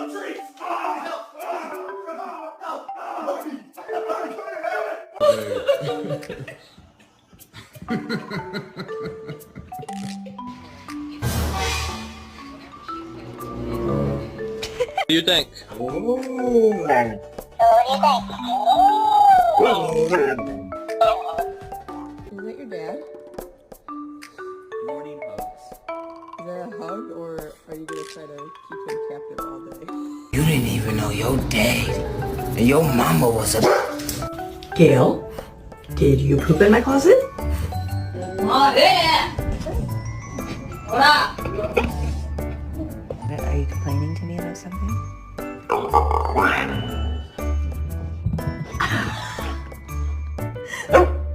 What do you think? Is that your dad? Morning hugs. Is that a hug, or are you gonna try to keep him captive all day? You didn't even know your dad and your mama was a... Gail, did you poop in my closet? Are you complaining to me about something?